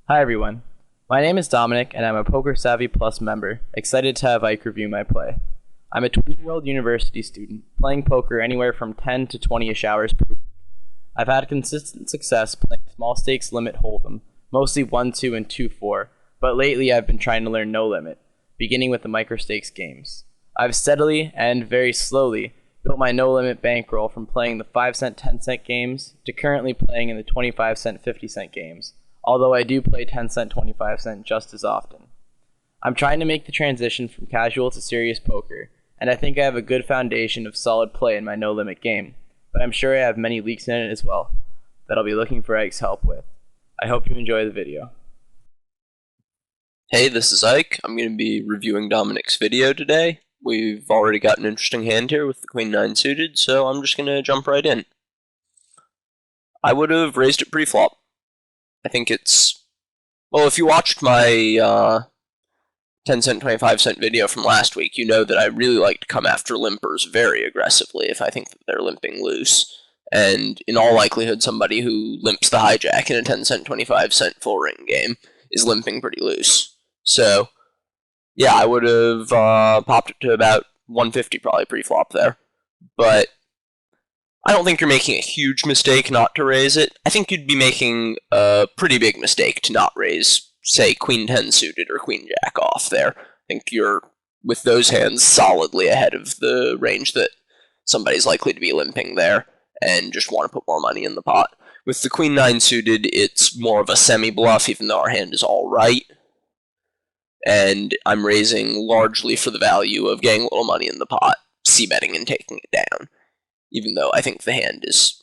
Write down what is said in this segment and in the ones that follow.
Hi everyone, my name is Dominic and I'm a Poker Savvy Plus member, excited to have Ike review my play. I'm a 20-year-old university student, playing poker anywhere from 10 to 20-ish hours per week. I've had consistent success playing small stakes limit hold'em, mostly 1-2 and 2-4, but lately I've been trying to learn no limit, beginning with the micro stakes games. I've steadily, and very slowly, built my no limit bankroll from playing the 5-cent, 10-cent games to currently playing in the 25-cent, 50-cent games, although I do play 10-cent, 25-cent just as often. I'm trying to make the transition from casual to serious poker, and I think I have a good foundation of solid play in my no-limit game, but I'm sure I have many leaks in it as well, that I'll be looking for Ike's help with. I hope you enjoy the video. Hey, this is Ike. I'm going to be reviewing Dominic's video today. We've already got an interesting hand here with the Queen 9 suited, so I'm just going to jump right in. I would have raised it pre-flop. I think it's... Well, if you watched my 10-cent, 25-cent video from last week, you know that I really like to come after limpers very aggressively if I think that they're limping loose. And in all likelihood, somebody who limps the hijack in a 10-cent, 25-cent full ring game is limping pretty loose. So, yeah, I would have popped it to about 150 probably pre-flop there. But I don't think you're making a huge mistake not to raise it. I think you'd be making a pretty big mistake to not raise, say, Queen 10 suited or Queen Jack off there. I think you're, with those hands, solidly ahead of the range that somebody's likely to be limping there and just want to put more money in the pot. With the Queen 9 suited, it's more of a semi-bluff, even though our hand is all right. And I'm raising largely for the value of getting a little money in the pot, c-betting and taking it down. Even though I think the hand is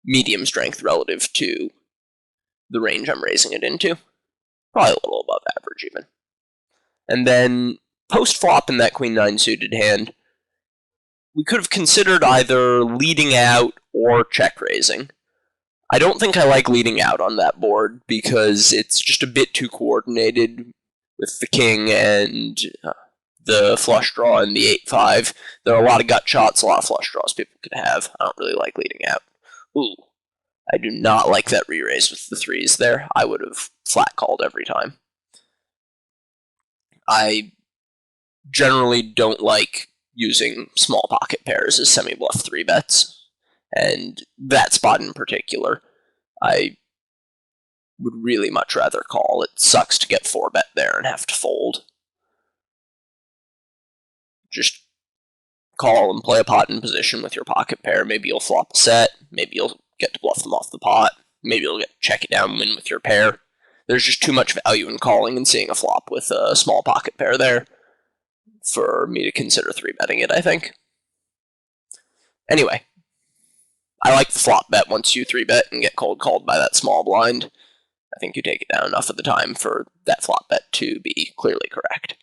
medium strength relative to the range I'm raising it into. Probably a little above average even. And then post-flop in that Queen 9 suited hand, we could have considered either leading out or check raising. I don't think I like leading out on that board because it's just a bit too coordinated with the king and the flush draw and the 8-5. There are a lot of gut shots, a lot of flush draws people could have. I don't really like leading out. Ooh, I do not like that re-raise with the 3s there. I would have flat called every time. I generally don't like using small pocket pairs as semi-bluff 3-bets. And that spot in particular, I would really much rather call. It sucks to get 4-bet there and have to fold. Just call and play a pot in position with your pocket pair. Maybe you'll flop a set. Maybe you'll get to bluff them off the pot. Maybe you'll get to check it down and win with your pair. There's just too much value in calling and seeing a flop with a small pocket pair there for me to consider 3-betting it, I think. Anyway, I like the flop bet once you 3-bet and get cold called by that small blind. I think you take it down enough of the time for that flop bet to be clearly correct.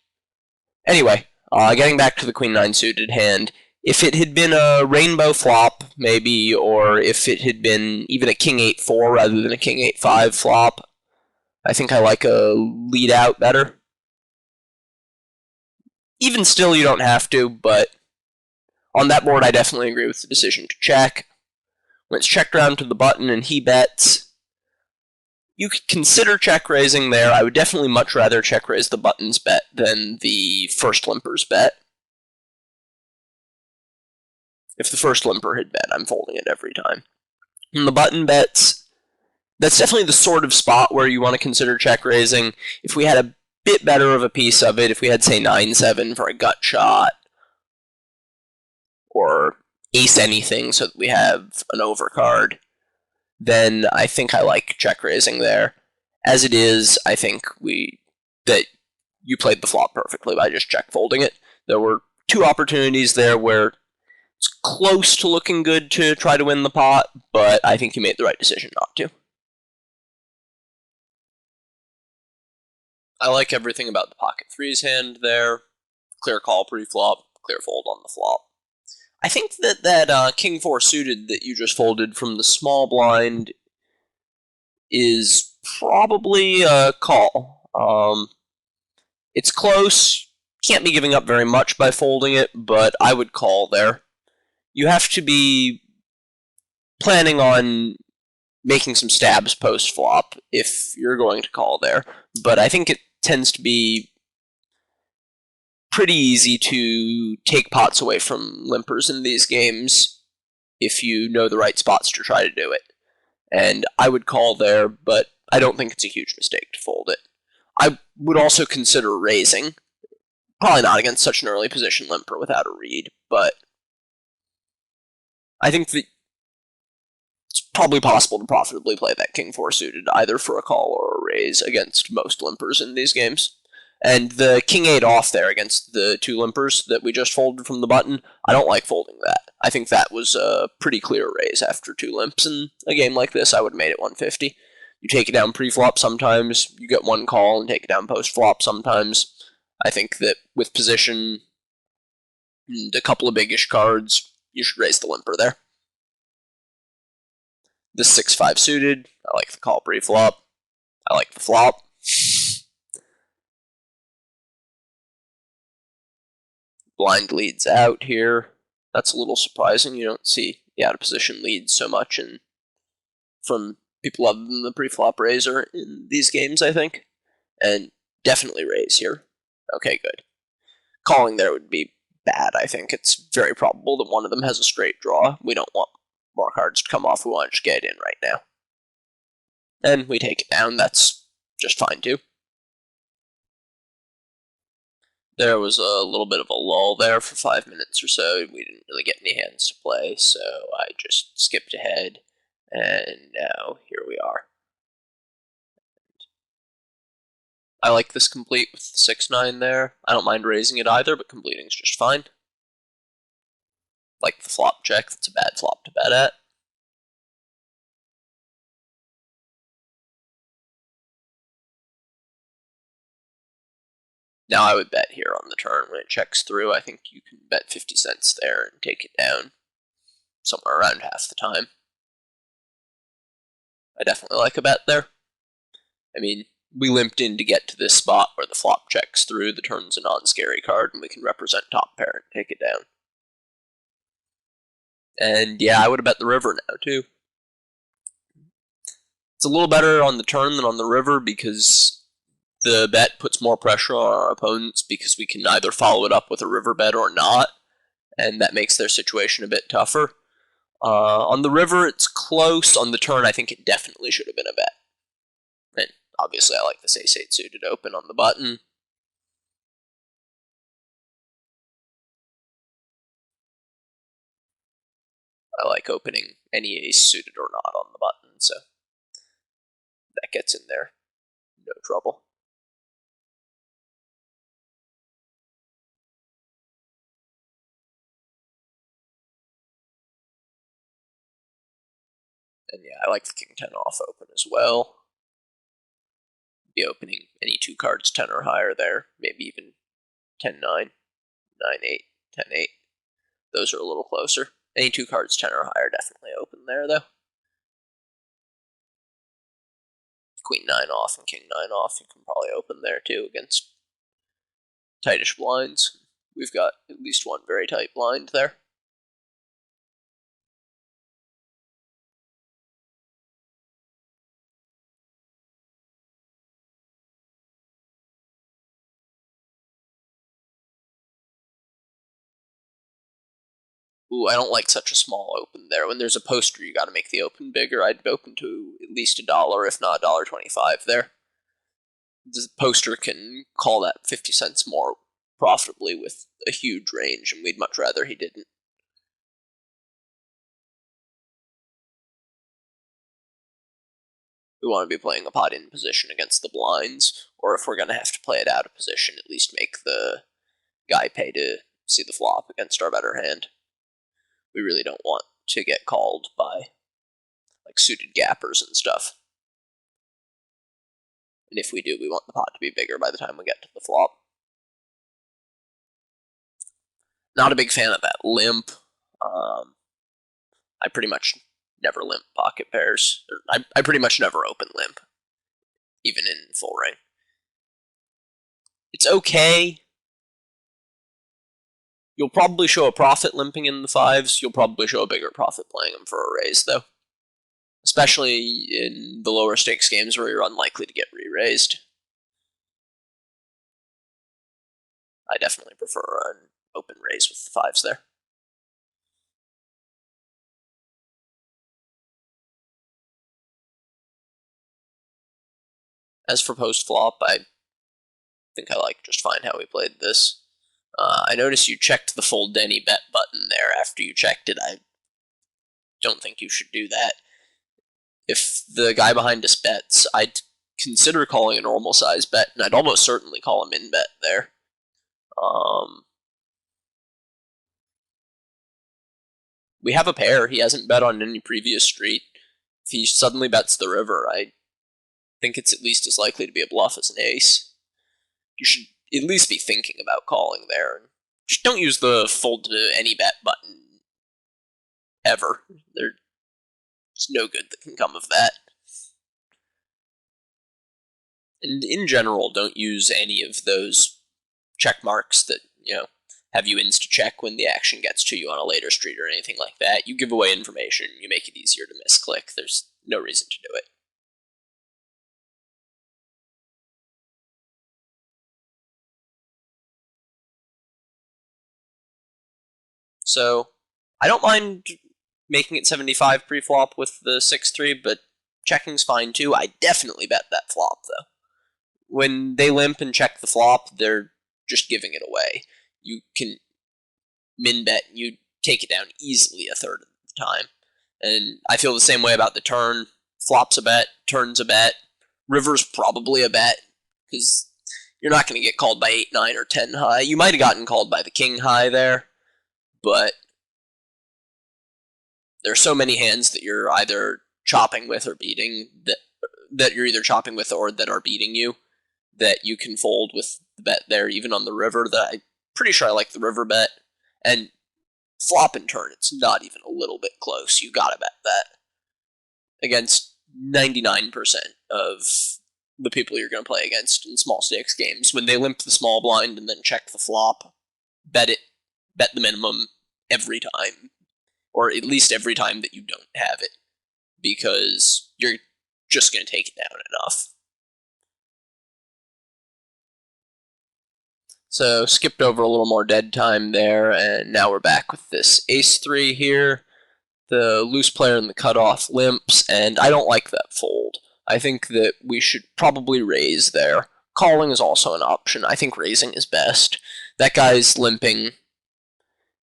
Anyway, getting back to the Queen 9 suited hand, if it had been a rainbow flop, maybe, or if it had been even a King 8-4 rather than a King 8-5 flop, I think I like a lead out better. Even still, you don't have to, but on that board, I definitely agree with the decision to check. When it's checked around to the button and he bets, you could consider check raising there. I would definitely much rather check raise the button's bet than the first limper's bet. If the first limper had bet, I'm folding it every time. And the button bets, that's definitely the sort of spot where you want to consider check raising. If we had a bit better of a piece of it, if we had, say, 9-7 for a gut shot, or ace anything so that we have an overcard, then I think I like check raising there. As it is, I think that you played the flop perfectly by just check folding it. There were 2 opportunities there where it's close to looking good to try to win the pot, but I think you made the right decision not to. I like everything about the pocket 3s hand there. Clear call pre-flop, clear fold on the flop. I think that King 4 suited that you just folded from the small blind is probably a call. It's close. Can't be giving up very much by folding it, but I would call there. You have to be planning on making some stabs post-flop if you're going to call there. But I think it tends to be pretty easy to take pots away from limpers in these games if you know the right spots to try to do it. And I would call there, but I don't think it's a huge mistake to fold it. I would also consider raising. Probably not against such an early position limper without a read, but I think that it's probably possible to profitably play that king 4 suited either for a call or a raise against most limpers in these games. And the king 8 off there against the 2 limpers that we just folded from the button, I don't like folding that. I think that was a pretty clear raise after 2 limps. In a game like this, I would have made it 150. You take it down pre-flop sometimes, you get one call and take it down post-flop sometimes. I think that with position and a couple of biggish cards, you should raise the limper there. This 6-5 suited, I like the call pre-flop. I like the flop. Blind leads out here. That's a little surprising. You don't see the out-of-position leads so much from people other than the pre-flop raiser in these games, I think. And definitely raise here. Okay, good. Calling there would be bad, I think. It's very probable that one of them has a straight draw. We don't want more cards to come off. We want to just get it in right now. And we take it down. That's just fine, too. There was a little bit of a lull there for 5 minutes or so. We didn't really get any hands to play, so I just skipped ahead. And now, here we are. I like this complete with the 6-9 there. I don't mind raising it either, but completing's just fine. Like the flop check, that's a bad flop to bet at. Now I would bet here on the turn when it checks through. I think you can bet 50 cents there and take it down somewhere around half the time. I definitely like a bet there. I mean, we limped in to get to this spot where the flop checks through, the turn's a non-scary card, and we can represent top pair and take it down. And yeah, I would have bet the river now, too. It's a little better on the turn than on the river because the bet puts more pressure on our opponents because we can either follow it up with a river bet or not, and that makes their situation a bit tougher. On the river, it's close. On the turn, I think it definitely should have been a bet. And obviously, I like this ace-8 suited open on the button. I like opening any ace suited or not on the button, so that gets in there. No trouble. And yeah, I like the king 10 off open as well. Be opening any 2 cards 10 or higher there, maybe even 10-9, 9-8, 10-8. Those are a little closer. Any 2 cards 10 or higher definitely open there, though. Queen 9 off and king 9 off, you can probably open there too against tightish blinds. We've got at least one very tight blind there. Ooh, I don't like such a small open there. When there's a poster, you gotta make the open bigger. I'd open to at least $1, if not $1.25 there. The poster can call that 50 cents more profitably with a huge range, and we'd much rather he didn't. We want to be playing a pot in position against the blinds, or if we're going to have to play it out of position, at least make the guy pay to see the flop against our better hand. We really don't want to get called by like suited gappers and stuff. And if we do, we want the pot to be bigger by the time we get to the flop. Not a big fan of that limp. I pretty much never limp pocket pairs. I pretty much never open limp, even in full ring. It's okay. You'll probably show a profit limping in the 5s. You'll probably show a bigger profit playing them for a raise, though. especially in the lower stakes games where you're unlikely to get re-raised. I definitely prefer an open raise with the 5s there. As for post-flop, I think I like just fine how we played this. I noticed you checked the fold any bet button there after you checked it. I don't think you should do that. If the guy behind us bets, I'd consider calling a normal size bet, and I'd almost certainly call a min bet there. We have a pair. He hasn't bet on any previous street. If he suddenly bets the river, I think it's at least as likely to be a bluff as an ace. You should at least be thinking about calling there. Just don't use the fold to any bet button ever. There's no good that can come of that. And in general, don't use any of those check marks that, have you insta-check when the action gets to you on a later street or anything like that. You give away information, you make it easier to misclick. There's no reason to do it. So, I don't mind making it 75 pre-flop with the 6-3, but checking's fine too. I definitely bet that flop, though. When they limp and check the flop, they're just giving it away. You can min bet, and you take it down easily a third of the time. And I feel the same way about the turn. Flop's a bet, turn's a bet, river's probably a bet, because you're not going to get called by 8, 9, or 10 high. You might have gotten called by the king high there, but there are so many hands that you're either chopping with or beating, that you're either chopping with or that are beating you, that you can fold with the bet there, even on the river, that I'm pretty sure I like the river bet. And flop and turn, it's not even a little bit close. You gotta bet that. Against 99% of the people you're going to play against in small stakes games, when they limp the small blind and then check the flop, bet it. Bet the minimum every time. Or at least every time that you don't have it. Because you're just going to take it down enough. So, skipped over a little more dead time there, and now we're back with this ace-3 here. The loose player in the cutoff limps, and I don't like that fold. I think that we should probably raise there. Calling is also an option. I think raising is best. That guy's limping.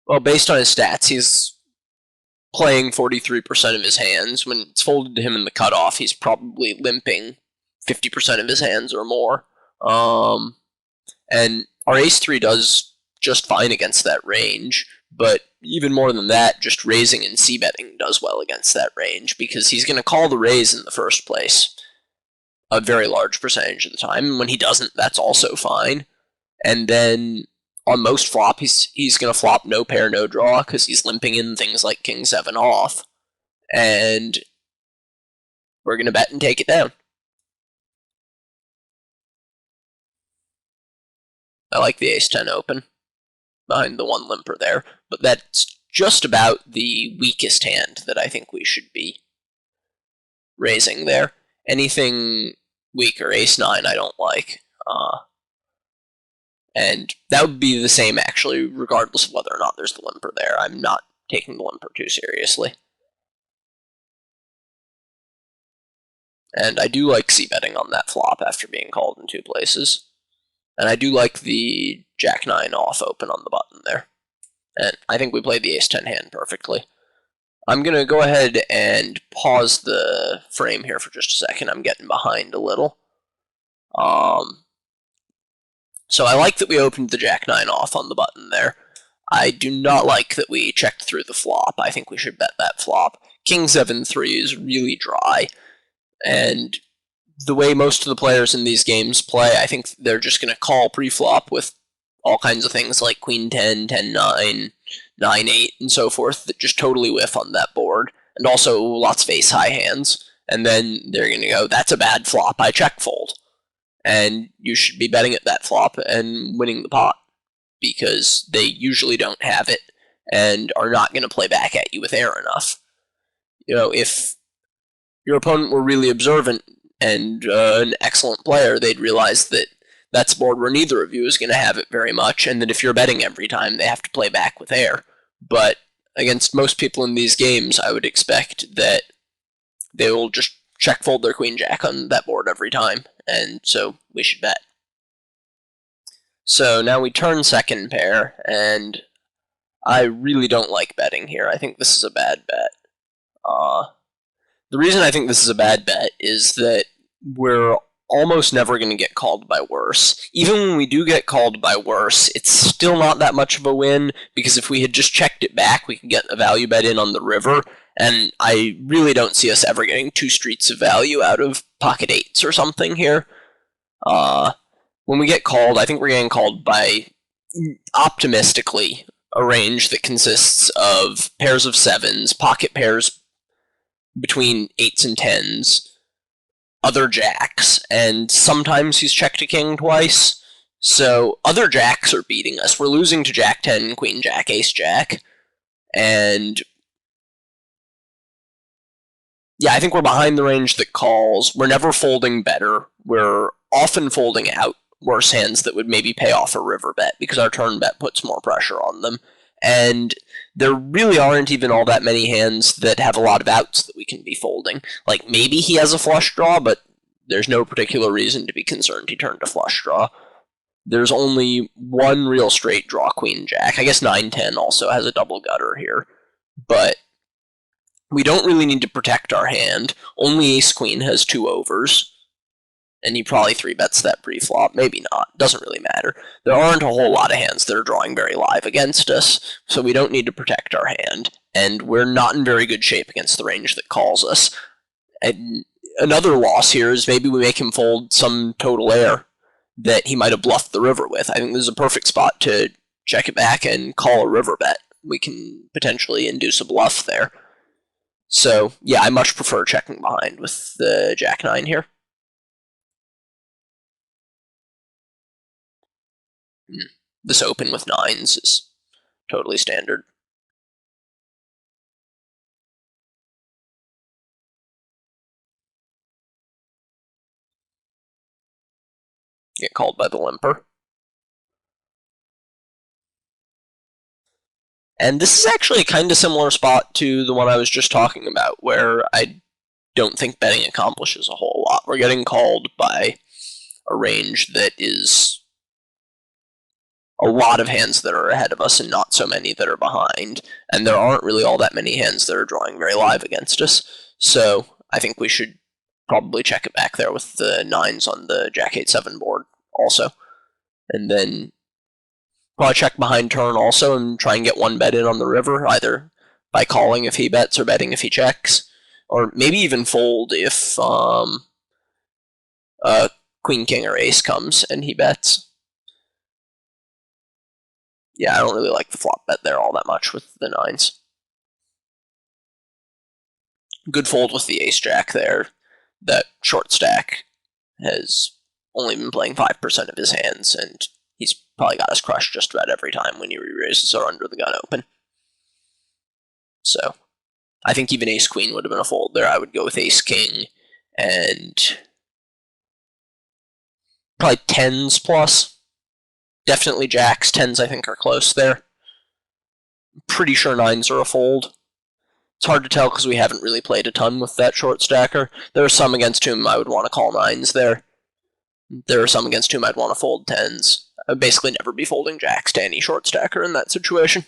Well, based on his stats, he's playing 43% of his hands. When it's folded to him in the cutoff, he's probably limping 50% of his hands or more. And our ace-3 does just fine against that range, but even more than that, just raising and c-betting does well against that range, because he's going to call the raise in the first place a very large percentage of the time, and when he doesn't, that's also fine. And then on most flop, he's going to flop no pair, no draw, because he's limping in things like king 7 off, and we're going to bet and take it down. I like the ace-10 open behind the one limper there, but that's just about the weakest hand that I think we should be raising there. Anything weaker, ace-9, I don't like. And that would be the same, actually, regardless of whether or not there's the limper there. I'm not taking the limper too seriously. And I do like c-betting on that flop after being called in 2 places. And I do like the jack-9 off open on the button there. And I think we played the ace-10 hand perfectly. I'm going to go ahead and pause the frame here for just a second. I'm getting behind a little. So I like that we opened the jack-9 off on the button there. I do not like that we checked through the flop. I think we should bet that flop. King 7-3 is really dry. And the way most of the players in these games play, I think they're just going to call pre-flop with all kinds of things like queen 10, 10-9, 9-8, and so forth that just totally whiff on that board. And also lots of ace-high hands. And then they're going to go, that's a bad flop, I check fold. And you should be betting at that flop and winning the pot, because they usually don't have it and are not going to play back at you with air enough. If your opponent were really observant and an excellent player, they'd realize that that's a board where neither of you is going to have it very much, and that if you're betting every time, they have to play back with air. But against most people in these games, I would expect that they will just check fold their queen jack on that board every time, and so we should bet. So now we turn second pair, and I really don't like betting here. I think this is a bad bet. The reason I think this is a bad bet is that we're almost never going to get called by worse. Even when we do get called by worse, it's still not that much of a win, because if we had just checked it back, we could get a value bet in on the river, and I really don't see us ever getting 2 streets of value out of pocket 8s or something here. When we get called, I think we're getting called by, optimistically, a range that consists of pairs of 7s, pocket pairs between 8s and 10s, other jacks, and sometimes he's checked a king twice. So other jacks are beating us. We're losing to jack 10, queen jack, ace jack, and yeah, I think we're behind the range that calls. We're never folding better. We're often folding out worse hands that would maybe pay off a river bet, because our turn bet puts more pressure on them. And there really aren't even all that many hands that have a lot of outs that we can be folding. Like, maybe he has a flush draw, but there's no particular reason to be concerned he turned a flush draw. There's only one real straight draw, queen jack. I guess 9-10 also has a double gutter here. But we don't really need to protect our hand. Only ace queen has 2 overs. And he probably 3-bets that pre-flop. Maybe not. Doesn't really matter. There aren't a whole lot of hands that are drawing very live against us, so we don't need to protect our hand. And we're not in very good shape against the range that calls us. And another loss here is maybe we make him fold some total air that he might have bluffed the river with. I think this is a perfect spot to check it back and call a river bet. We can potentially induce a bluff there. So, yeah, I much prefer checking behind with the jack-9 here. This open with 9s is totally standard. Get called by the limper. And this is actually a kind of similar spot to the one I was just talking about, where I don't think betting accomplishes a whole lot. We're getting called by a range that is a lot of hands that are ahead of us and not so many that are behind. And there aren't really all that many hands that are drawing very live against us. So I think we should probably check it back there with the 9s on the jack 8-7 board also. And then probably check behind turn also and try and get 1 bet in on the river, either by calling if he bets or betting if he checks. Or maybe even fold if queen, king, or ace comes and he bets. Yeah, I don't really like the flop bet there all that much with the 9s. Good fold with the ace-jack there. That short stack has only been playing 5% of his hands, and he's probably got us crushed just about every time when he re-raises or under the gun open. So, I think even ace-queen would have been a fold there. I would go with ace-king, and probably 10s plus. Definitely jacks. 10s, I think, are close there. I'm pretty sure 9s are a fold. It's hard to tell because we haven't really played a ton with that short stacker. There are some against whom I would want to call 9s there. There are some against whom I'd want to fold 10s. I would basically never be folding jacks to any short stacker in that situation.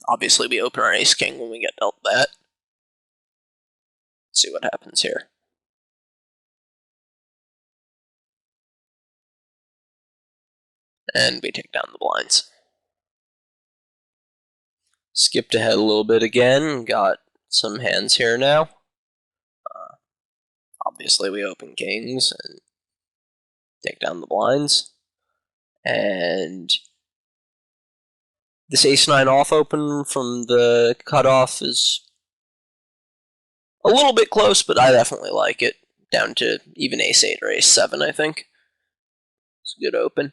Obviously, we open our ace-king when we get dealt that. Let's see what happens here. And we take down the blinds. Skipped ahead a little bit again. Got some hands here now. Obviously, we open kings and take down the blinds. And this ace-9 off open from the cutoff is a little bit close, but I definitely like it. Down to even ace-8 or ace-7, I think. It's a good open.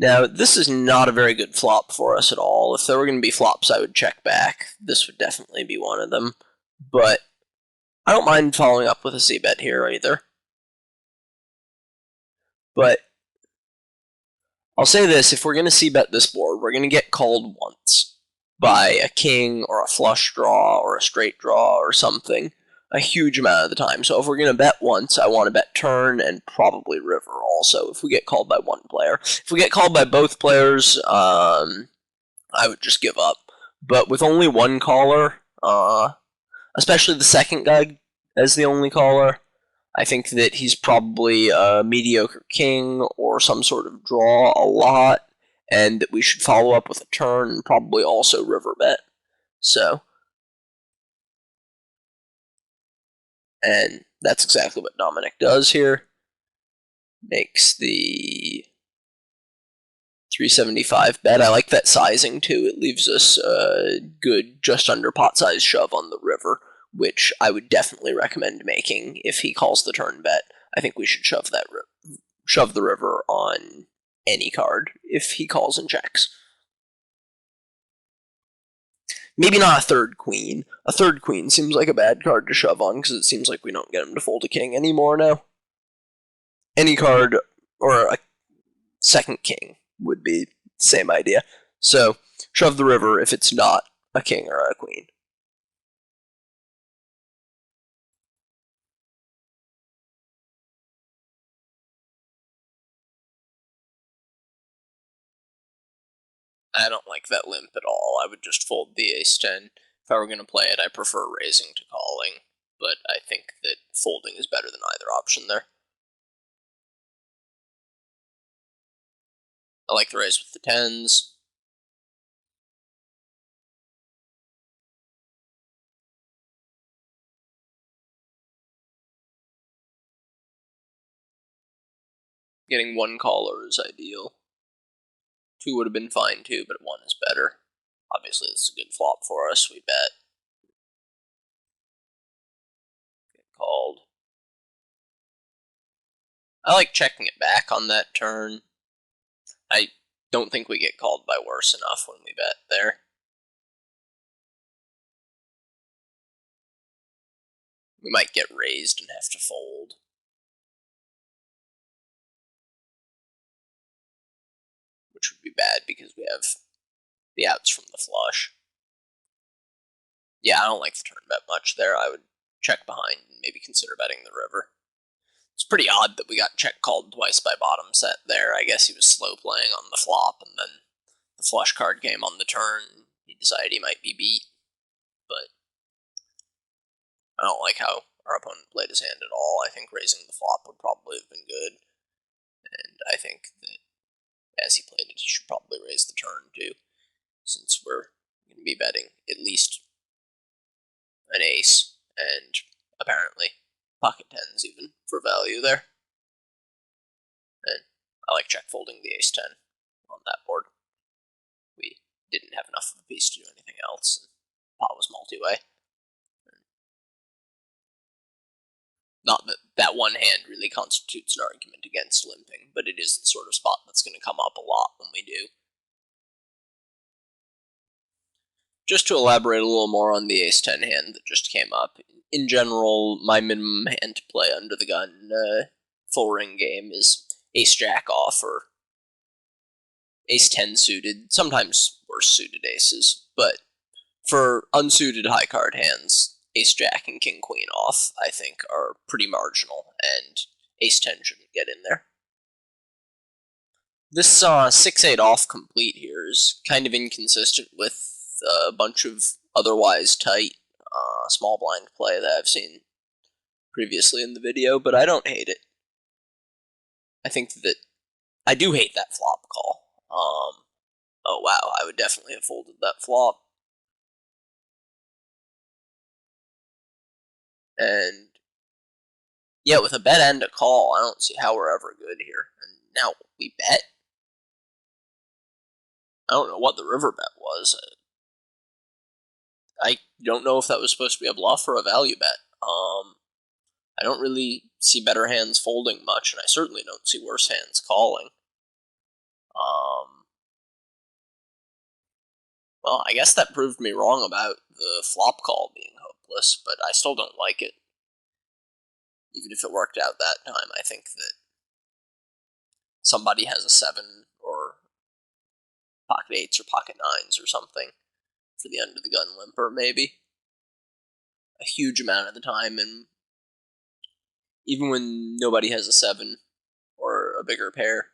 Now, this is not a very good flop for us at all. If there were going to be flops I would check back, this would definitely be one of them. but I don't mind following up with a c-bet here either. But I'll say this, if we're going to c-bet this board, we're going to get called once by a king or a flush draw or a straight draw or something a huge amount of the time. So if we're going to bet once, I want to bet turn and probably river also if we get called by one player. If we get called by both players, I would just give up. But with only one caller, especially the second guy as the only caller, I think that he's probably a mediocre king or some sort of draw a lot, and that we should follow up with a turn and probably also river bet. So, and that's exactly what Dominic does here. Makes the 375 bet. I like that sizing too. It leaves us a good just under pot size shove on the river, which I would definitely recommend making if he calls the turn bet. I think we should shove the river on any card if he calls and checks. Maybe not a third queen. A third queen seems like a bad card to shove on because it seems like we don't get him to fold a king anymore now. Any card or a second king would be the same idea. So shove the river if it's not a king or a queen. I don't like that limp at all. I would just fold the ace-10. If I were going to play it, I prefer raising to calling, but I think that folding is better than either option there. I like the raise with the 10s. Getting one caller is ideal. 2 would have been fine too, but 1 is better. Obviously, this is a good flop for us. We bet. Get called. I like checking it back on that turn. I don't think we get called by worse enough when we bet there. We might get raised and have to fold. Which would be bad because we have the outs from the flush. Yeah, I don't like the turn bet much there. I would check behind and maybe consider betting the river. It's pretty odd that we got check called twice by bottom set there. I guess he was slow playing on the flop, and then the flush card came on the turn. He decided he might be beat, but I don't like how our opponent played his hand at all. I think raising the flop would probably have been good, and I think that as he played it, he should probably raise the turn too, since we're going to be betting at least an ace, and apparently pocket 10s even for value there. And I like check folding the ace 10 on that board. We didn't have enough of a piece to do anything else, and pot was multi-way. Not that that one hand really constitutes an argument against limping, but it is the sort of spot that's going to come up a lot when we do. Just to elaborate a little more on the ace-10 hand that just came up, in general, my minimum hand to play under the gun full ring game is ace-jack off or ace-10 suited, sometimes worse suited aces, but for unsuited high card hands, ace-jack and king-queen off, I think, are pretty marginal, and ace-10 shouldn't get in there. This 6-8 off complete here is kind of inconsistent with a bunch of otherwise tight small blind play that I've seen previously in the video, but I don't hate it. I think that I do hate that flop call. Oh wow, I would definitely have folded that flop. And yeah, with a bet and a call, I don't see how we're ever good here. And now we bet? I don't know what the river bet was. I don't know if that was supposed to be a bluff or a value bet. I don't really see better hands folding much, and I certainly don't see worse hands calling. Well, I guess that proved me wrong about the flop call being hopeless. hopeless, but I still don't like it. Even if it worked out that time, I think that somebody has a 7 or pocket 8s or pocket 9s or something for the under the gun limper, maybe. A huge amount of the time, and even when nobody has a 7 or a bigger pair,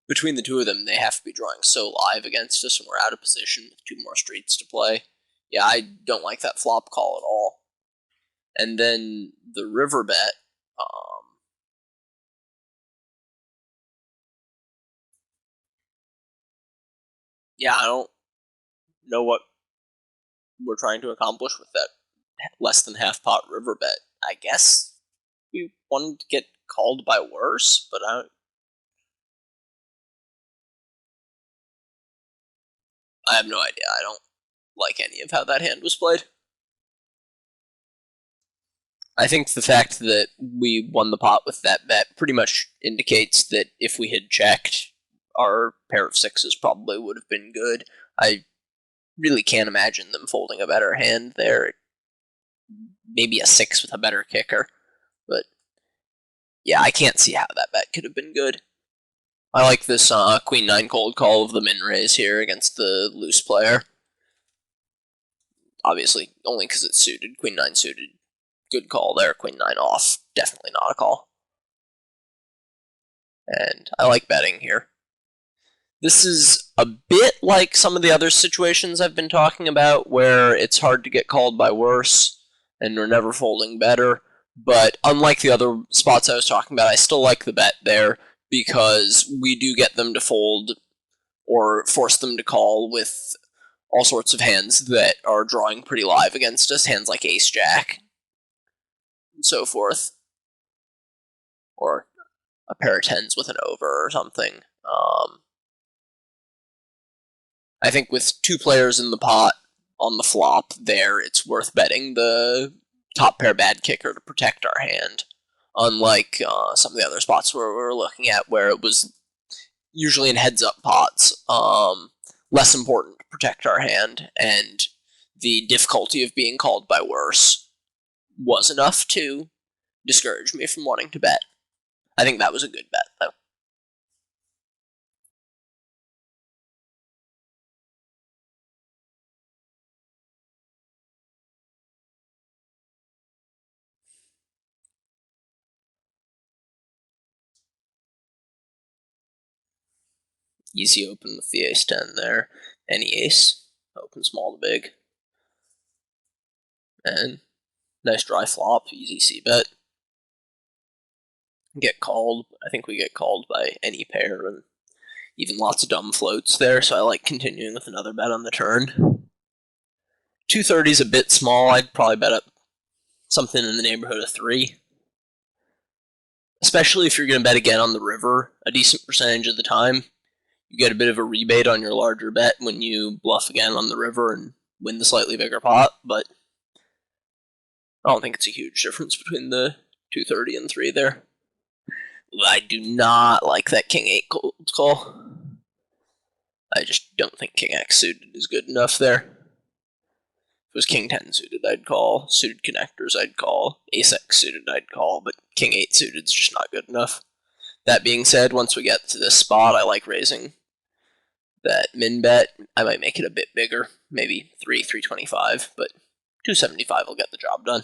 between the two of them, they have to be drawing so live against us, and we're out of position with 2 more streets to play. Yeah, I don't like that flop call at all. And then the river bet, yeah, I don't know what we're trying to accomplish with that less than half pot river bet. I guess we wanted to get called by worse, but I have no idea. I don't like any of how that hand was played. I think the fact that we won the pot with that bet pretty much indicates that if we had checked, our pair of 6s probably would have been good. I really can't imagine them folding a better hand there. Maybe a 6 with a better kicker. But yeah, I can't see how that bet could have been good. I like this Queen 9 cold call of the min raise here against the loose player. Obviously, only because it's suited. Queen 9 suited. Good call there. Queen 9 off. Definitely not a call. And I like betting here. This is a bit like some of the other situations I've been talking about, where it's hard to get called by worse, and we're never folding better. But unlike the other spots I was talking about, I still like the bet there, because we do get them to fold, or force them to call with all sorts of hands that are drawing pretty live against us, hands like Ace-Jack, and so forth. Or a pair of 10s with an over or something. I think with 2 players in the pot on the flop there, it's worth betting the top pair bad kicker to protect our hand. Unlike some of the other spots where we're looking at, where it was usually in heads-up pots, less important to protect our hand, and the difficulty of being called by worse was enough to discourage me from wanting to bet. I think that was a good bet, though. Easy open with the ace-10 there. Any ace. Open small to big. And nice dry flop. Easy c-bet. Get called. I think we get called by any pair, and even lots of dumb floats there, so I like continuing with another bet on the turn. 230 is a bit small. I'd probably bet up something in the neighborhood of 3. Especially if you're going to bet again on the river a decent percentage of the time. You get a bit of a rebate on your larger bet when you bluff again on the river and win the slightly bigger pot, but I don't think it's a huge difference between the 230 and 3 there. I do not like that King 8 cold call. I just don't think King X suited is good enough there. If it was King 10 suited, I'd call. Suited connectors, I'd call. Ace X suited, I'd call, but King 8 suited is just not good enough. That being said, once we get to this spot, I like raising that min bet. I might make it a bit bigger, maybe 325, but 275 will get the job done.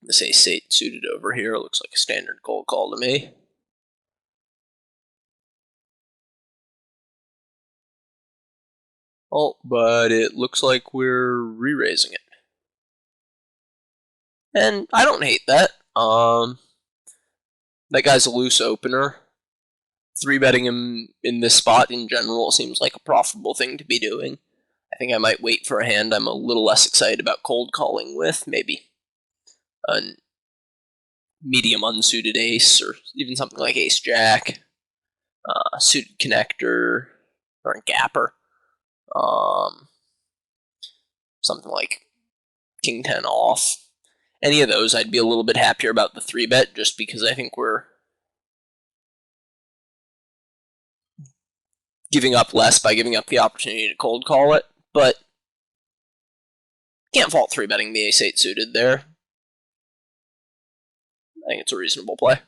This ace-8 suited over here looks like a standard cold call to me. Oh, but it looks like we're re-raising it. And I don't hate that. That guy's a loose opener. 3-betting him in this spot in general seems like a profitable thing to be doing. I think I might wait for a hand I'm a little less excited about cold calling with, maybe a medium unsuited ace, or even something like ace-jack, suited connector, or a gapper. Something like King 10 off. Any of those, I'd be a little bit happier about the 3-bet, just because I think we're giving up less by giving up the opportunity to cold call it, but can't fault 3-betting the ace-8 suited there. I think it's a reasonable play.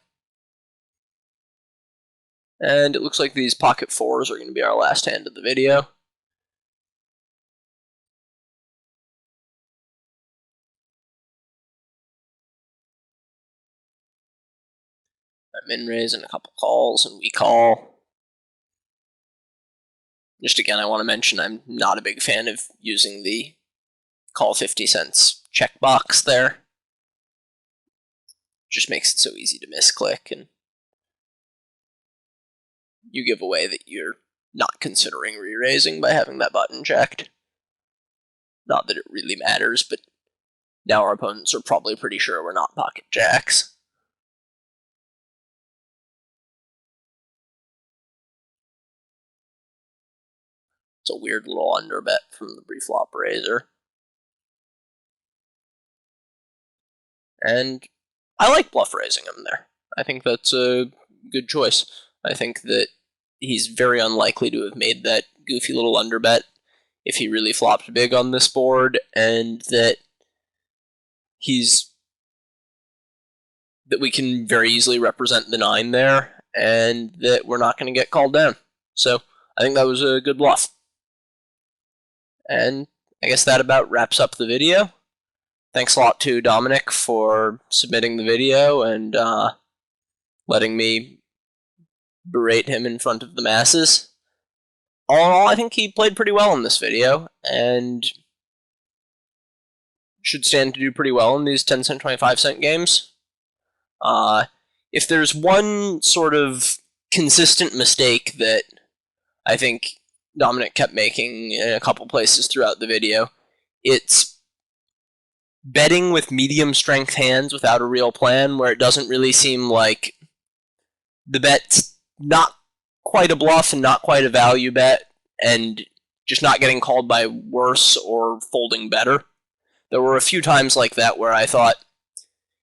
And it looks like these pocket fours are going to be our last hand of the video. I min raise and a couple calls, and we call. Just again, I want to mention I'm not a big fan of using the call 50 cents checkbox there. Just makes it so easy to misclick, and you give away that you're not considering re-raising by having that button checked. Not that it really matters, but now our opponents are probably pretty sure we're not pocket jacks. It's a weird little underbet from the pre-flop raiser. And I like bluff raising him there. I think that's a good choice. I think that he's very unlikely to have made that goofy little underbet if he really flopped big on this board, and that we can very easily represent the 9 there, and that we're not going to get called down. So I think that was a good bluff. And I guess that about wraps up the video. Thanks a lot to Dominic for submitting the video and letting me berate him in front of the masses. All in all, I think he played pretty well in this video, and should stand to do pretty well in these 10-cent, 25-cent games. If there's one sort of consistent mistake that I think Dominic kept making in a couple places throughout the video, it's betting with medium strength hands without a real plan, where it doesn't really seem like the bet's not quite a bluff and not quite a value bet, and just not getting called by worse or folding better. There were a few times like that where I thought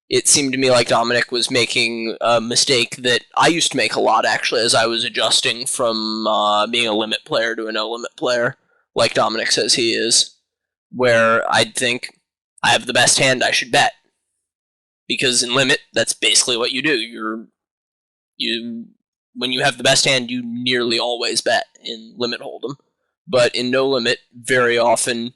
it seemed to me like Dominic was making a mistake that I used to make a lot, actually, as I was adjusting from being a limit player to a no-limit player, like Dominic says he is, where I'd think, I have the best hand, I should bet. Because in limit, that's basically what you do. When you have the best hand, you nearly always bet in limit hold'em. But in no limit, very often,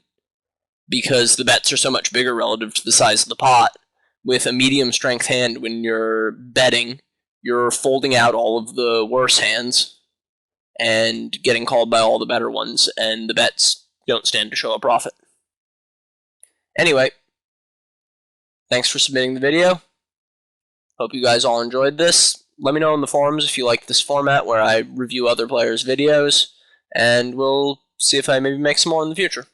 because the bets are so much bigger relative to the size of the pot, with a medium strength hand, when you're betting, you're folding out all of the worse hands and getting called by all the better ones, and the bets don't stand to show a profit. Anyway, thanks for submitting the video. Hope you guys all enjoyed this. Let me know in the forums if you like this format where I review other players' videos, and we'll see if I maybe make some more in the future.